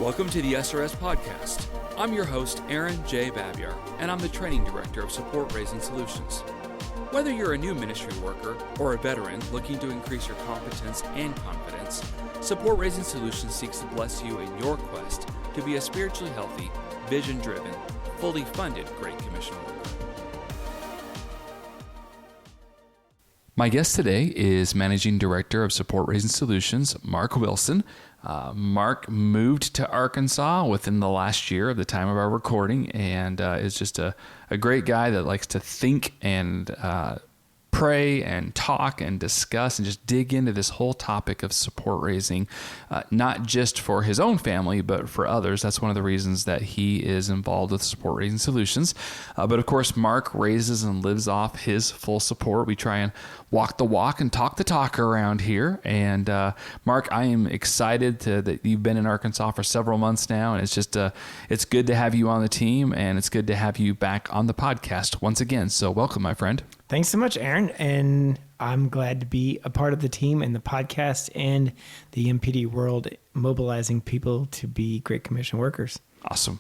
Welcome to the SRS Podcast. I'm your host, Aaron J. Babiar, and I'm the Training Director of Support Raising Solutions. Whether you're a new ministry worker or a veteran looking to increase your competence and confidence, Support Raising Solutions seeks to bless you in your quest to be a spiritually healthy, vision-driven, fully funded Great Commission worker. My guest today is Managing Director of Support Raising Solutions, Mark Wilson. Mark moved to Arkansas within the last year of the time of our recording, and is just a great guy that likes to think and pray and talk and discuss and just dig into this whole topic of support raising, not just for his own family, but for others. That's one of the reasons that he is involved with Support Raising Solutions. But of course, Mark raises and lives off his full support. We try and walk the walk and talk the talk around here. And Mark, I am excited that you've been in Arkansas for several months now, and it's just it's good to have you on the team, and it's good to have you back on the podcast once again. So welcome, my friend. Thanks so much, Aaron. And I'm glad to be a part of the team and the podcast and the MPD world, mobilizing people to be Great Commission workers. Awesome.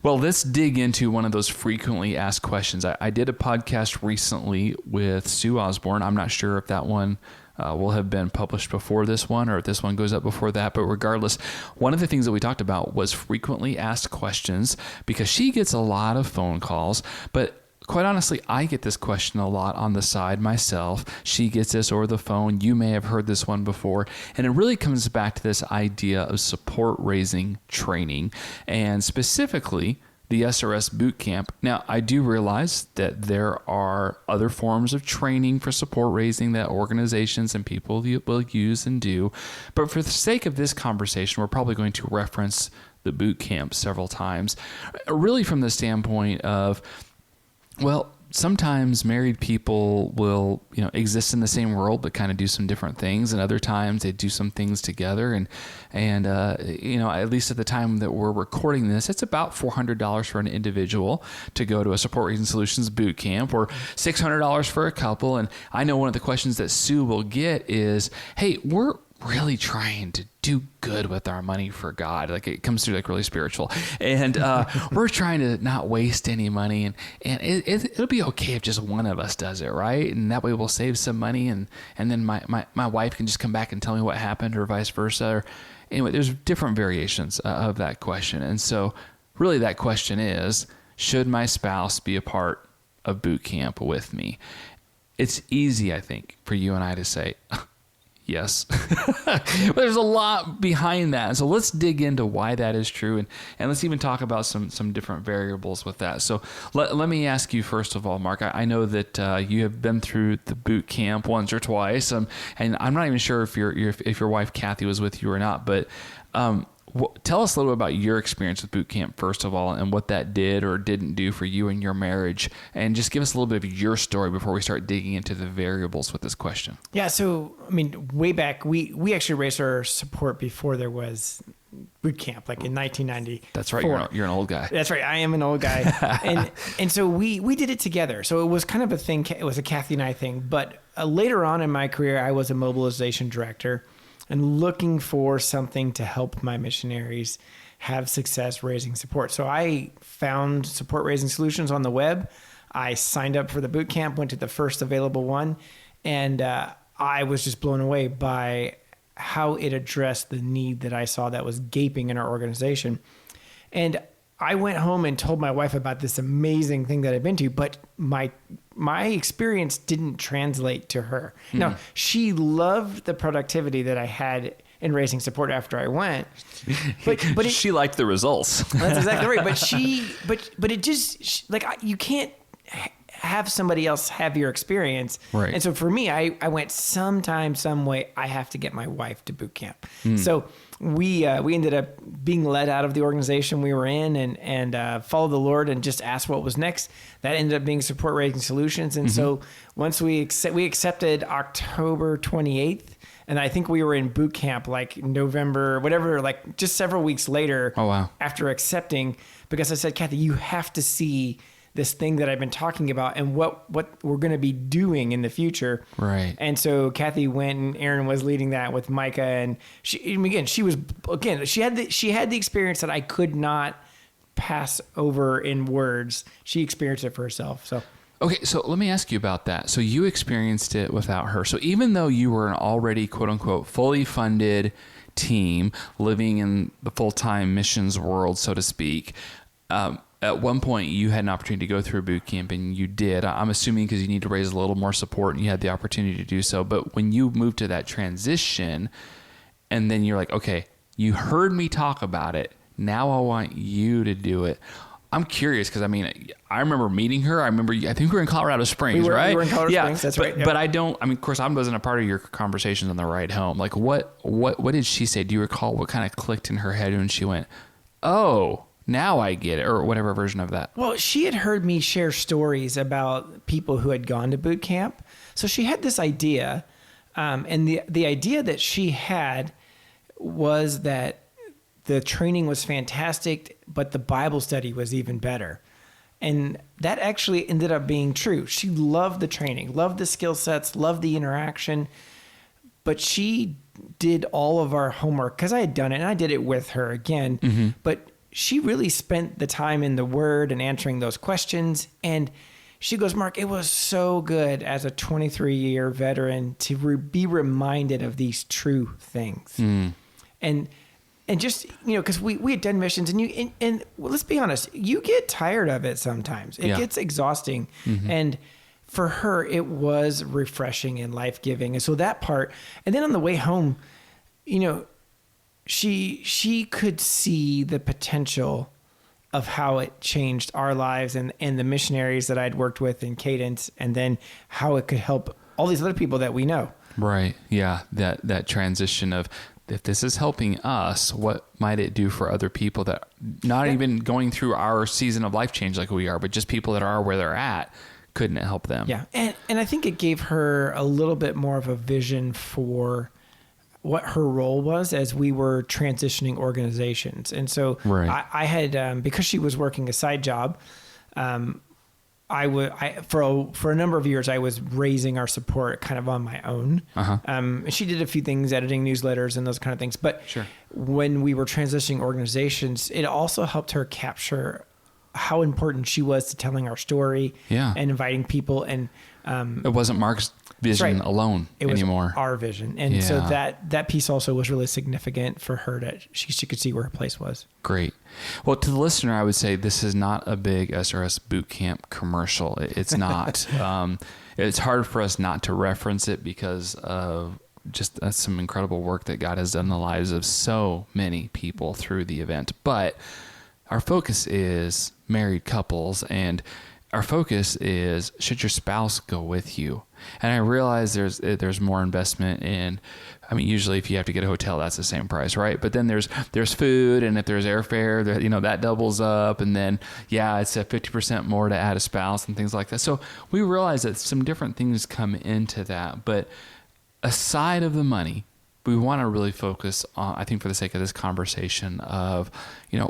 Well, let's dig into one of those frequently asked questions. I did a podcast recently with Sue Osborne. I'm not sure if that one will have been published before this one or if this one goes up before that. But regardless, one of the things that we talked about was frequently asked questions, because she gets a lot of phone calls. But quite honestly, I get this question a lot on the side myself. She gets this over the phone. You may have heard this one before. And it really comes back to this idea of support raising training, and specifically the SRS Bootcamp. Now, I do realize that there are other forms of training for support raising that organizations and people will use and do. But for the sake of this conversation, we're probably going to reference the Bootcamp several times, really from the standpoint of, well, sometimes married people will, exist in the same world, but kind of do some different things. And other times they do some things together. And at least at the time that we're recording this, it's about $400 for an individual to go to a Support Raising Solutions boot camp, or $600 for a couple. And I know one of the questions that Sue will get is, hey, we're really trying to do good with our money for God. Like, it comes through like really spiritual, and we're trying to not waste any money, and it'll be okay if just one of us does it, right? And that way we'll save some money, and then my wife can just come back and tell me what happened, or vice versa. Or anyway, there's different variations of that question. And so really that question is, should my spouse be a part of boot camp with me? It's easy, I think, for you and I to say, yes. But there's a lot behind that. So let's dig into why that is true. And let's even talk about some different variables with that. So let me ask you, first of all, Mark, I know that you have been through the boot camp once or twice. And I'm not even sure if your wife, Kathy, was with you or not. But tell us a little bit about your experience with boot camp, first of all, and what that did or didn't do for you and your marriage. And just give us a little bit of your story before we start digging into the variables with this question. Yeah. So, way back, we actually raised our support before there was boot camp, like in 1990. That's right. You're an old guy. That's right. I am an old guy. and so we did it together. So it was kind of a thing. It was a Kathy and I thing. But later on in my career, I was a mobilization director and looking for something to help my missionaries have success raising support. So I found Support Raising Solutions on the web. I signed up for the boot camp, went to the first available one, and I was just blown away by how it addressed the need that I saw that was gaping in our organization. And I went home and told my wife about this amazing thing that I'd been to, but my experience didn't translate to her. Now, she loved the productivity that I had in raising support after I went, but she liked the results. That's exactly right. But it just, like, you can't have somebody else have your experience. Right. And so for me, I went sometime, some way, I have to get my wife to boot camp. So we ended up being led out of the organization we were in and followed the Lord and just asked what was next. That ended up being Support Raising Solutions. And so once we accepted October 28th, and I think we were in boot camp like November, whatever, like just several weeks later. Oh, wow. After accepting, because I said, Kathy, you have to see this thing that I've been talking about and what we're going to be doing in the future. Right. And so Kathy went, and Aaron was leading that with Micah. And she had the experience that I could not pass over in words. She experienced it for herself. So. Okay, so let me ask you about that. So you experienced it without her. So even though you were an already, quote unquote, fully funded team living in the full-time missions world, so to speak, at one point you had an opportunity to go through a boot camp, and you did. I'm assuming because you need to raise a little more support and you had the opportunity to do so. But when you moved to that transition, and then you're like, okay, you heard me talk about it. Now I want you to do it. I'm curious because, I mean, I remember meeting her. I think we were in Colorado Springs, right? We were in Colorado Springs, that's right. Yep. But I don't, I mean, of course, I wasn't a part of your conversations on the ride home. Like, what did she say? Do you recall what kind of clicked in her head when she went, oh, now I get it, or whatever version of that? Well, she had heard me share stories about people who had gone to boot camp. So she had this idea, and the idea that she had was that the training was fantastic, but the Bible study was even better. And that actually ended up being true. She loved the training, loved the skill sets, loved the interaction, but she did all of our homework because I had done it, and I did it with her again. Mm-hmm. But she really spent the time in the Word and answering those questions. And she goes, Mark, it was so good as a 23-year veteran to be reminded of these true things. Mm. And just, because we had done missions, and well, let's be honest, you get tired of it sometimes. It gets exhausting. Mm-hmm. And for her, it was refreshing and life-giving. And so that part, and then on the way home, she could see the potential of how it changed our lives and the missionaries that I'd worked with in Cadence, and then how it could help all these other people that we know. Right. Yeah. That transition of, if this is helping us, what might it do for other people that not even going through our season of life change like we are, but just people that are where they're at? Couldn't it help them? Yeah. And I think it gave her a little bit more of a vision for what her role was as we were transitioning organizations. And so right. I had, because she was working a side job, for a number of years, I was raising our support kind of on my own. Uh-huh. She did a few things, editing newsletters and those kind of things. But sure. When we were transitioning organizations, it also helped her capture how important she was to telling our story and inviting people. And it wasn't Mark's vision alone anymore. It was our vision. And so that piece also was really significant for her, that she could see where her place was. Great. Well, to the listener, I would say this is not a big SRS Bootcamp commercial. It's not. It's hard for us not to reference it because of just some incredible work that God has done in the lives of so many people through the event. But our focus is married couples, and our focus is, should your spouse go with you? And I realize there's more investment in, I mean, usually if you have to get a hotel, that's the same price, right? But then there's food, and if there's airfare, that doubles up. And then, it's at 50% more to add a spouse and things like that. So we realize that some different things come into that. But aside of the money, we want to really focus on, I think for the sake of this conversation, of,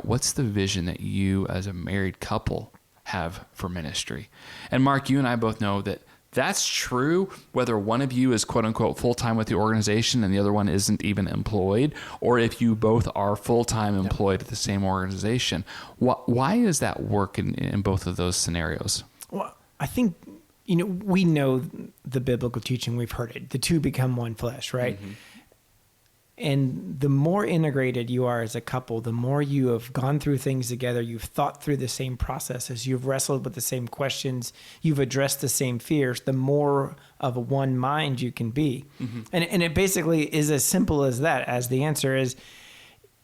what's the vision that you as a married couple have for ministry? And Mark, you and I both know that that's true whether one of you is quote unquote full-time with the organization and the other one isn't even employed, or if you both are full-time employed at the same organization. Why does that work in both of those scenarios? Well, I think, we know the biblical teaching, we've heard it, the two become one flesh, right? Mm-hmm. And the more integrated you are as a couple, the more you have gone through things together, you've thought through the same processes, you've wrestled with the same questions, you've addressed the same fears, the more of a one mind you can be. Mm-hmm. And it basically is as simple as that, as the answer is,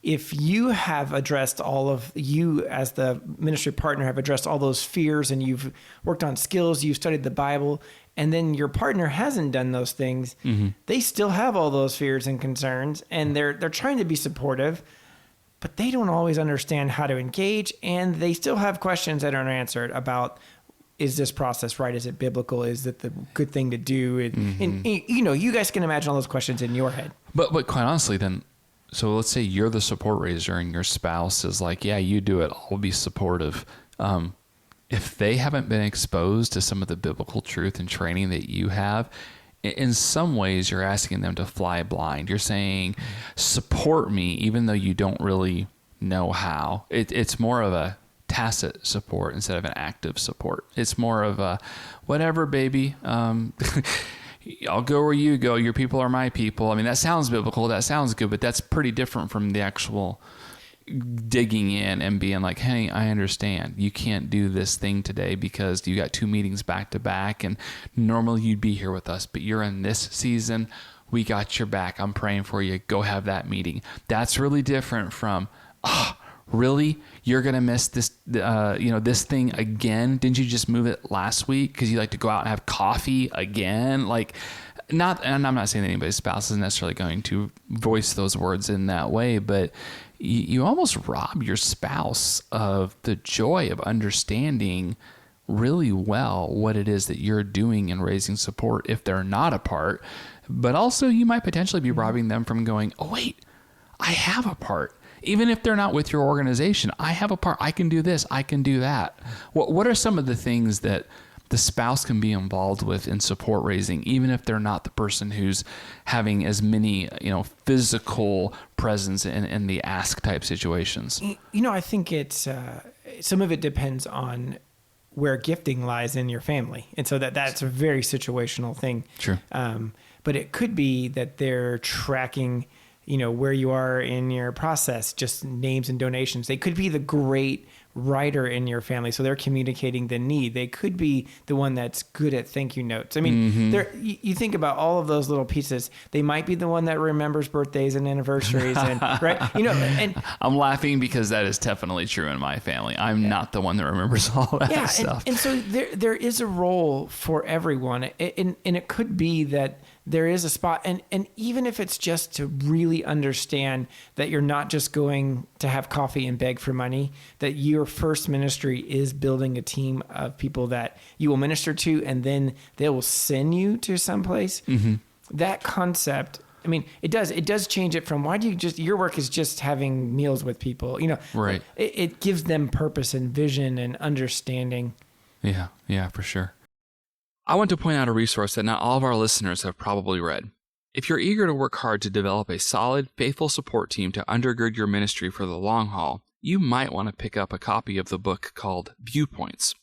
if you have addressed you as the ministry partner have addressed all those fears, and you've worked on skills, you've studied the Bible, and then your partner hasn't done those things, mm-hmm. they still have all those fears and concerns, and they're trying to be supportive, but they don't always understand how to engage, and they still have questions that aren't answered about, is this process right? Is it biblical? Is it the good thing to do? And you guys can imagine all those questions in your head. But quite honestly, then, so let's say you're the support raiser and your spouse is like, yeah, you do it, I'll be supportive. if they haven't been exposed to some of the biblical truth and training that you have, in some ways you're asking them to fly blind. You're saying, support me, even though you don't really know how. It's more of a tacit support instead of an active support. It's more of a, whatever, baby. I'll go where you go. Your people are my people. I mean, that sounds biblical. That sounds good, but that's pretty different from the actual digging in and being like, hey, I understand you can't do this thing today because you got 2 meetings back to back, and normally you'd be here with us, but you're in this season. We got your back. I'm praying for you. Go have that meeting. That's really different from, really? You're going to miss this, this thing again? Didn't you just move it last week because you like to go out and have coffee again? Like, not, and I'm not saying that anybody's spouse is necessarily going to voice those words in that way, but you almost rob your spouse of the joy of understanding really well what it is that you're doing in raising support if they're not a part. But also you might potentially be robbing them from going, oh, wait, I have a part. Even if they're not with your organization, I have a part. I can do this. I can do that. What are some of the things that the spouse can be involved with in support raising, even if they're not the person who's having as many, physical presence in the ask type situations? I think it's some of it depends on where gifting lies in your family, and so that's a very situational thing. True. But it could be that they're tracking, where you are in your process, just names and donations. They could be the great writer in your family, so they're communicating the need. They could be the one that's good at thank you notes. I mean, you think about all of those little pieces. They might be the one that remembers birthdays and anniversaries, and right, And I'm laughing because that is definitely true in my family. I'm not the one that remembers all that stuff. And so there is a role for everyone, and it could be that there is a spot, and even if it's just to really understand that you're not just going to have coffee and beg for money, that your first ministry is building a team of people that you will minister to, and then they will send you to someplace. That concept, I mean, it does change it from, why do you your work is just having meals with people, right? It gives them purpose and vision and understanding. Yeah, for sure. I want to point out a resource that not all of our listeners have probably read. If you're eager to work hard to develop a solid, faithful support team to undergird your ministry for the long haul, you might want to pick up a copy of the book called Viewpoints.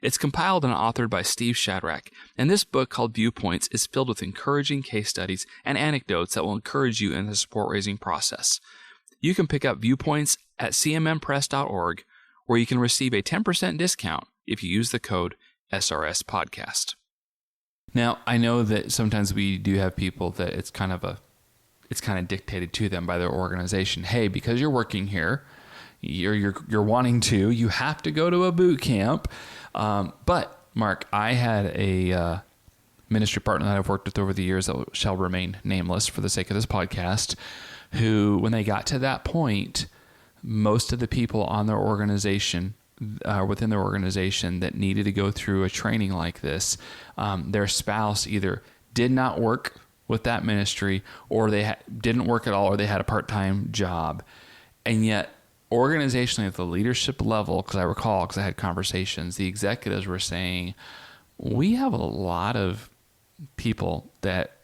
It's compiled and authored by Steve Shadrack, and this book called Viewpoints is filled with encouraging case studies and anecdotes that will encourage you in the support raising process. You can pick up Viewpoints at cmmpress.org, where you can receive a 10% discount if you use the code SRS Podcast. Now, I know that sometimes we do have people that it's kind of dictated to them by their organization. Hey, because you're working here, you're wanting to, you have to go to a boot camp. But Mark, I had a ministry partner that I've worked with over the years that shall remain nameless for the sake of this podcast, who, when they got to that point, most of the people on their organization, within their organization that needed to go through a training like this, their spouse either did not work with that ministry, or they didn't work at all, or they had a part-time job. And yet, organizationally at the leadership level, because I had conversations, the executives were saying, we have a lot of people that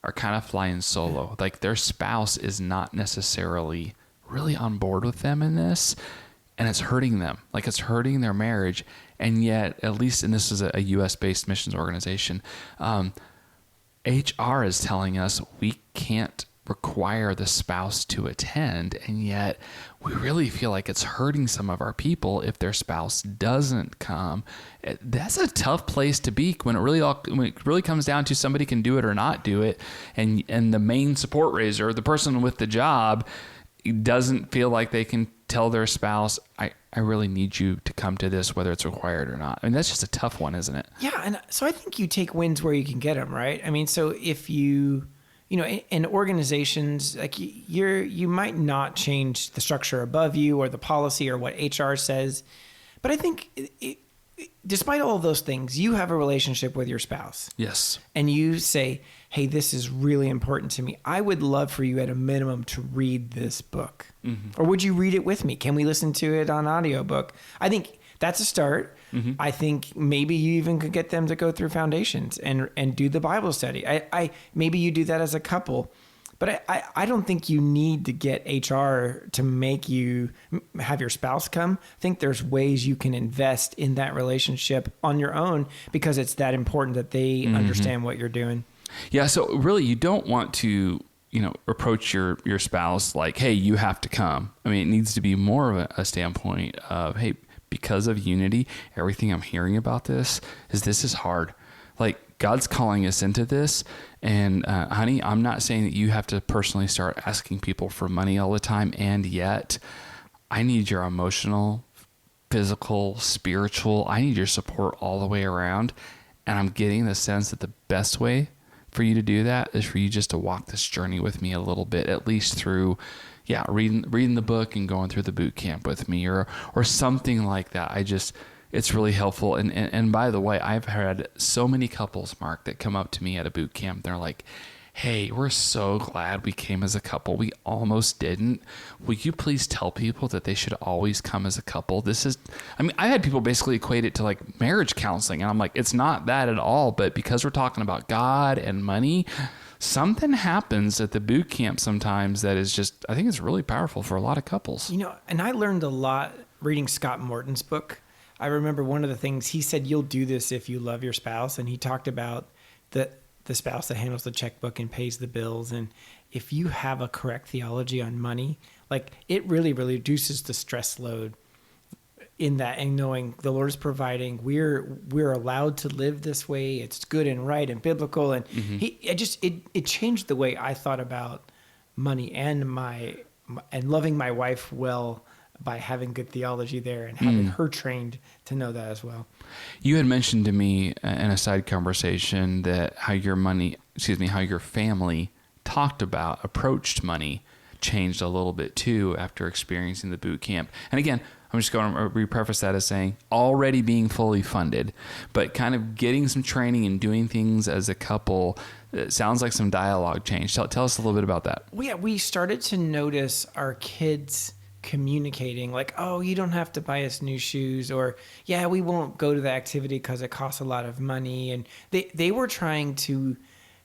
are kind of flying solo. Like, their spouse is not necessarily really on board with them in this. And it's hurting them, like it's hurting their marriage. And yet, at least, and this is a U.S.-based missions organization, HR is telling us we can't require the spouse to attend. And yet, we really feel like it's hurting some of our people if their spouse doesn't come. That's a tough place to be when it really comes down to somebody can do it or not do it. And the main support raiser, the person with the job, doesn't feel like they can tell their spouse, I really need you to come to this, whether it's required or not. I mean, that's just a tough one, isn't it? Yeah. And so I think you take wins where you can get them, right? I mean, so if in organizations, like you might not change the structure above you or the policy or what HR says, but I think despite all of those things, you have a relationship with your spouse. Yes. And you say, hey, this is really important to me. I would love for you at a minimum to read this book. Mm-hmm. Or would you read it with me? Can we listen to it on audiobook? I think that's a start. I think maybe you even could get them to go through foundations and do the Bible study. I maybe you do that as a couple. But I don't think you need to get HR to make you have your spouse come. I think there's ways you can invest in that relationship on your own because it's that important that they understand what you're doing. Yeah. So really, you don't want to, approach your spouse like, hey, you have to come. I mean, it needs to be more of a standpoint of, hey, because of unity, everything I'm hearing about this is hard. Like, God's calling us into this. And honey, I'm not saying that you have to personally start asking people for money all the time. And yet I need your emotional, physical, spiritual, I need your support all the way around. And I'm getting the sense that the best way for you to do that is for you just to walk this journey with me a little bit, at least through, reading the book and going through the boot camp with me or something like that. It's really helpful. And by the way, I've had so many couples, Mark, that come up to me at a boot camp. They're like, hey, we're so glad we came as a couple. We almost didn't. Will you please tell people that they should always come as a couple? I had people basically equate it to like marriage counseling. And I'm like, it's not that at all. But because we're talking about God and money, something happens at the boot camp sometimes that is just, I think it's really powerful for a lot of couples. And I learned a lot reading Scott Morton's book. I remember one of the things he said, you'll do this if you love your spouse. And he talked about the spouse that handles the checkbook and pays the bills. And if you have a correct theology on money, like it really, really reduces the stress load in that, and knowing the Lord is providing, we're allowed to live this way. It's good and right and biblical. And it changed the way I thought about money and loving my wife well, by having good theology there and having her trained to know that as well. You had mentioned to me in a side conversation that how your family approached money changed a little bit too after experiencing the boot camp. And again, I'm just going to repreface that as saying already being fully funded, but kind of getting some training and doing things as a couple. It sounds like some dialogue change. Tell us a little bit about that. Well, yeah, we started to notice our kids communicating like, oh, you don't have to buy us new shoes, or we won't go to the activity because it costs a lot of money. And they were trying to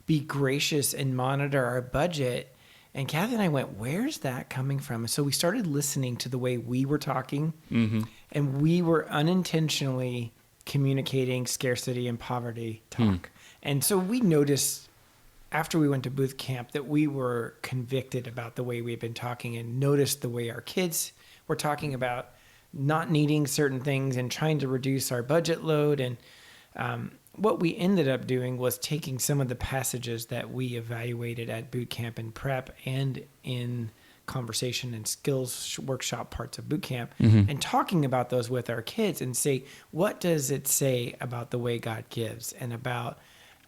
be gracious and monitor our budget. And Kathy and I went, where's that coming from? And so we started listening to the way we were talking, and we were unintentionally communicating scarcity and poverty talk. And so we noticed after we went to boot camp that we were convicted about the way we've been talking, and noticed the way our kids were talking about not needing certain things and trying to reduce our budget load. And what we ended up doing was taking some of the passages that we evaluated at boot camp and prep and in conversation and skills workshop parts of boot camp, and talking about those with our kids and say, what does it say about the way God gives and about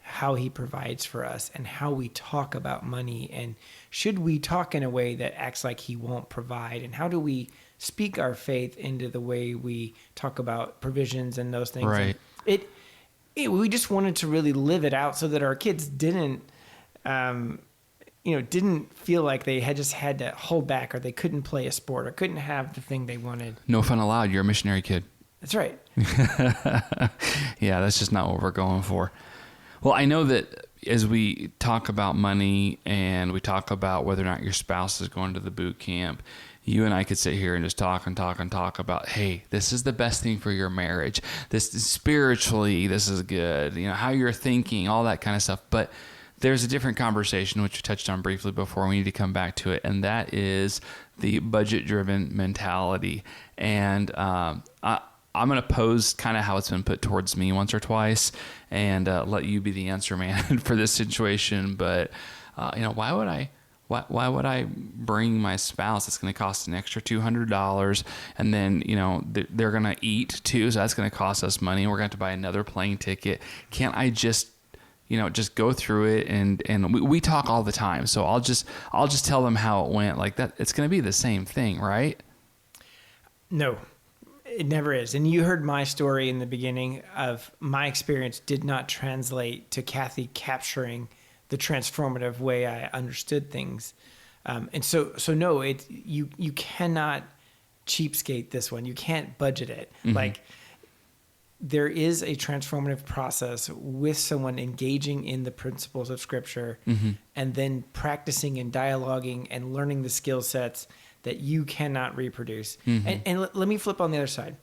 how he provides for us and how we talk about money, and should we talk in a way that acts like he won't provide, and how do we speak our faith into the way we talk about provisions and those things. Right. And we just wanted to really live it out so that our kids didn't feel like they had to hold back, or they couldn't play a sport or couldn't have the thing they wanted. No fun allowed. You're a missionary kid. That's right. Yeah, that's just not what we're going for. Well, I know that as we talk about money and we talk about whether or not your spouse is going to the boot camp, you and I could sit here and just talk about, hey, this is the best thing for your marriage. This spiritually, this is good. How you're thinking, all that kind of stuff. But there's a different conversation, which we touched on briefly before. We need to come back to it. And that is the budget-driven mentality. And I'm going to pose kind of how it's been put towards me once or twice, and let you be the answer man for this situation. But why would I bring my spouse? It's going to cost an extra $200, and then they're going to eat too, so that's going to cost us money. We're going to have to buy another plane ticket. Can't I just go through it? And we talk all the time, so I'll just tell them how it went. Like that, it's going to be the same thing, right? No. It never is. And you heard my story in the beginning of my experience did not translate to Kathy capturing the transformative way I understood things. And so no, you cannot cheapskate this one. You can't budget it. Mm-hmm. Like, there is a transformative process with someone engaging in the principles of Scripture Mm-hmm. and then practicing and dialoguing and learning the skill sets that you cannot reproduce. Mm-hmm. And let me flip on the other side.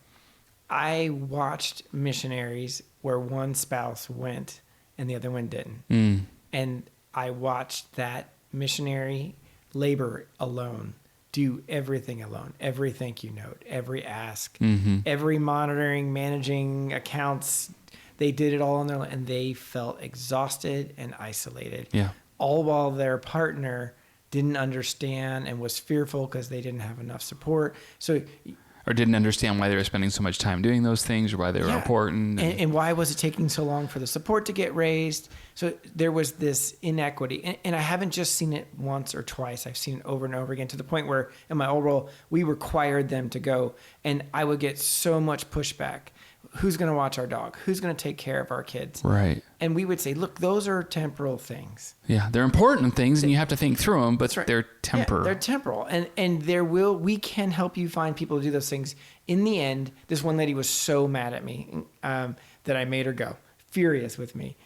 I watched missionaries where one spouse went and the other one didn't. Mm. And I watched that missionary labor alone, do everything alone, every thank you note, every ask, Mm-hmm. every monitoring, managing accounts. They did it all on their own, and they felt exhausted and isolated. Yeah. All while their partner didn't understand and was fearful because they didn't have enough support. So, Or didn't understand why they were spending so much time doing those things or why they were important. And why was it taking so long for the support to get raised? So there was this inequity. And I haven't just seen it once or twice. I've seen it over and over again, to the point where in my old role, we required them to go. And I would get so much pushback. Who's going to watch our dog? Who's going to take care of our kids? Right. And we would say, look, those are temporal things. Yeah, they're important things, and you have to think through them, but Right. they're temporal. Yeah, they're temporal. And we can help you find people to do those things. In the end, this one lady was so mad at me that I made her go, furious with me.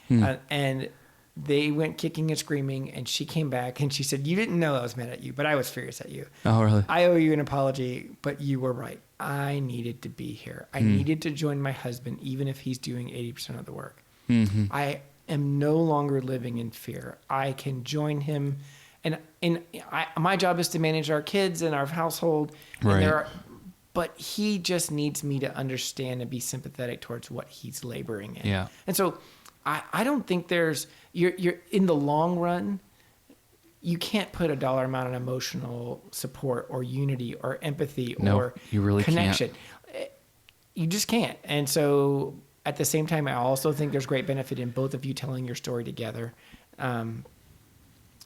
And they went kicking and screaming, and she came back and she said, you didn't know I was mad at you, but I was furious at you. Oh, really? I owe you an apology, but you were right. I needed to be here. I needed to join my husband, even if he's doing 80% of the work. Mm-hmm. I am no longer living in fear. I can join him. And my job is to manage our kids and our household. Right. And but he just needs me to understand and be sympathetic towards what he's laboring in. Yeah. And so I don't think you're in the long run, you can't put a dollar amount on emotional support or unity or empathy or you really connection. You just can't. And so at the same time, I also think there's great benefit in both of you telling your story together. And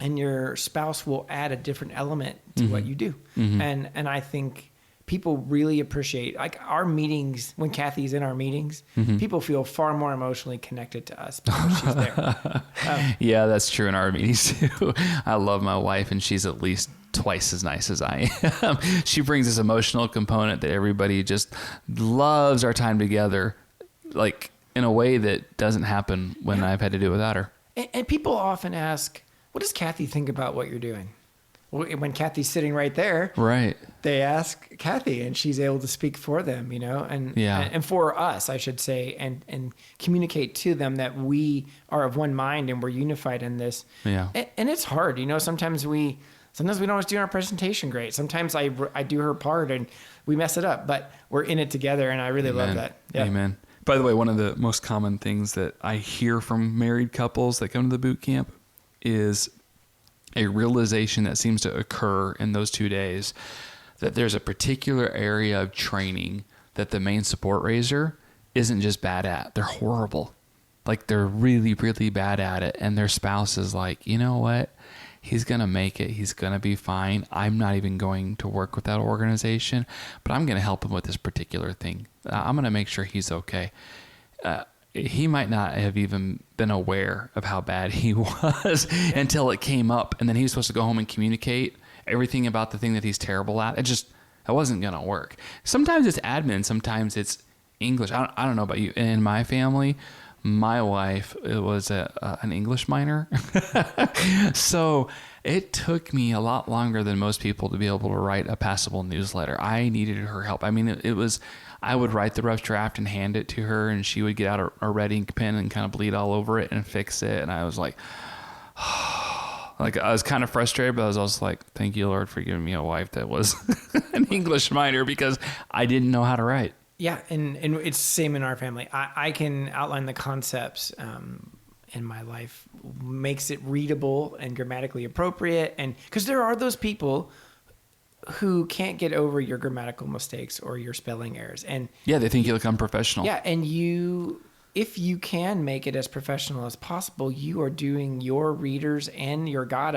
your spouse will add a different element to what you do. Mm-hmm. And I think people really appreciate, like, our meetings, when Kathy's in our meetings, people feel far more emotionally connected to us because she's there. Yeah, that's true in our meetings too. I love my wife, and she's at least twice as nice as I am. She brings this emotional component that everybody just loves our time together, like in a way that doesn't happen when I've had to do it without her. And people often ask, what does Kathy think about what you're doing? Well, when Kathy's sitting right there, Right. they ask Kathy, and she's able to speak for them, and for us, I should say, and communicate to them that we are of one mind and we're unified in this. Yeah. And it's hard, Sometimes we don't always do our presentation great. Sometimes I do her part and we mess it up, but we're in it together, and I really love that. Yeah. Amen. By the way, one of the most common things that I hear from married couples that come to the boot camp is a realization that seems to occur in those 2 days that there's a particular area of training that the main support raiser isn't just bad at. They're horrible. Like, they're really, really bad at it. And their spouse is like, you know what? He's going to make it. He's going to be fine. I'm not even going to work with that organization, but I'm going to help him with this particular thing. I'm going to make sure he's okay. He might not have even been aware of how bad he was until it came up. And then he was supposed to go home and communicate everything about the thing that he's terrible at. It wasn't going to work. Sometimes it's admin. Sometimes it's English. I don't know about you. In my family, my wife was an English minor. So it took me a lot longer than most people to be able to write a passable newsletter. I needed her help. I mean, I would write the rough draft and hand it to her, and she would get out a red ink pen and kind of bleed all over it and fix it. And I was like, I was kind of frustrated, but I was also like, thank you, Lord, for giving me a wife that was an English minor, because I didn't know how to write. Yeah, and it's the same in our family. I can outline the concepts in my life, makes it readable and grammatically appropriate, and because there are those people who can't get over your grammatical mistakes or your spelling errors, and they think you look unprofessional. Yeah, and if you can make it as professional as possible, you are doing your readers and your God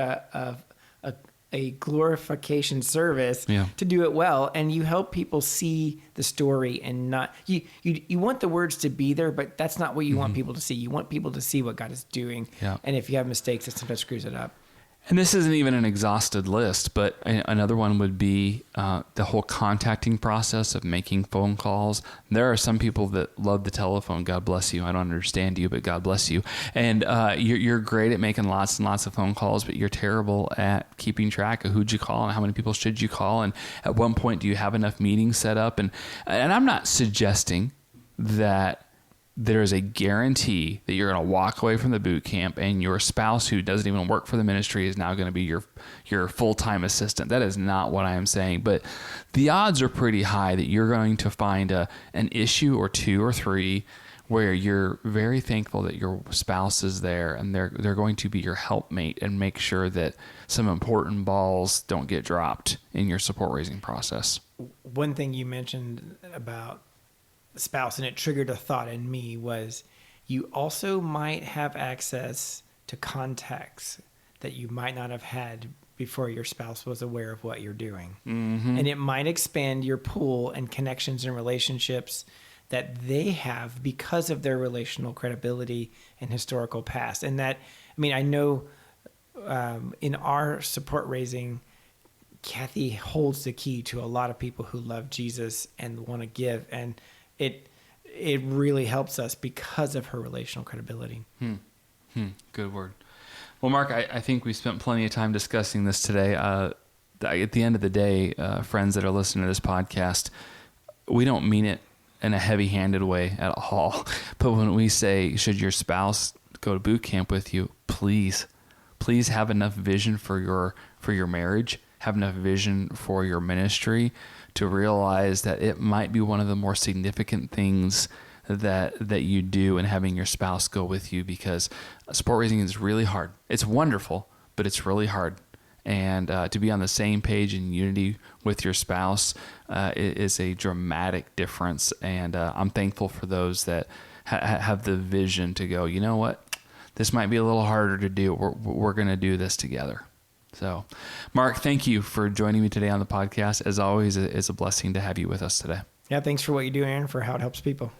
a glorification service to do it well, and you help people see the story, and not you want the words to be there, but that's not what you want people to see. You want people to see what God is doing, and if you have mistakes, it sometimes screws it up. And this isn't even an exhausted list, but another one would be the whole contacting process of making phone calls. There are some people that love the telephone. God bless you. I don't understand you, but God bless you. And you're great at making lots and lots of phone calls, but you're terrible at keeping track of who'd you call and how many people should you call. And at one point, do you have enough meetings set up? And I'm not suggesting that there is a guarantee that you're going to walk away from the boot camp and your spouse who doesn't even work for the ministry is now going to be your full-time assistant. That is not what I am saying, but the odds are pretty high that you're going to find an issue or two or three where you're very thankful that your spouse is there and they're going to be your helpmate and make sure that some important balls don't get dropped in your support raising process. One thing you mentioned about spouse, and it triggered a thought in me, was you also might have access to contacts that you might not have had before your spouse was aware of what you're doing. Mm-hmm. And it might expand your pool and connections and relationships that they have because of their relational credibility and historical past. And that, I mean, I know in our support raising, Kathy holds the key to a lot of people who love Jesus and want to give, and it really helps us because of her relational credibility. Good word. Well, Mark, I think we spent plenty of time discussing this today. At the end of the day, friends that are listening to this podcast, we don't mean it in a heavy-handed way at all. But when we say, should your spouse go to boot camp with you, please have enough vision for your marriage, have enough vision for your ministry to realize that it might be one of the more significant things that you do in having your spouse go with you, because support raising is really hard. It's wonderful, but it's really hard. And to be on the same page in unity with your spouse is a dramatic difference. And I'm thankful for those that have the vision to go, you know what, this might be a little harder to do. We're going to do this together. So, Mark, thank you for joining me today on the podcast. As always, it's a blessing to have you with us today. Yeah, thanks for what you do, Aaron, for how it helps people.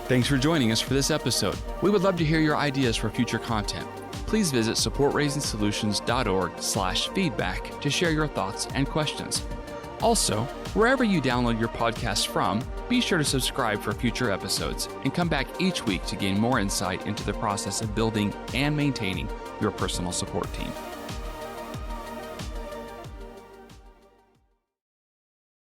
Thanks for joining us for this episode. We would love to hear your ideas for future content. Please visit supportraisingsolutions.org/feedback to share your thoughts and questions. Also, wherever you download your podcast from, be sure to subscribe for future episodes and come back each week to gain more insight into the process of building and maintaining your personal support team.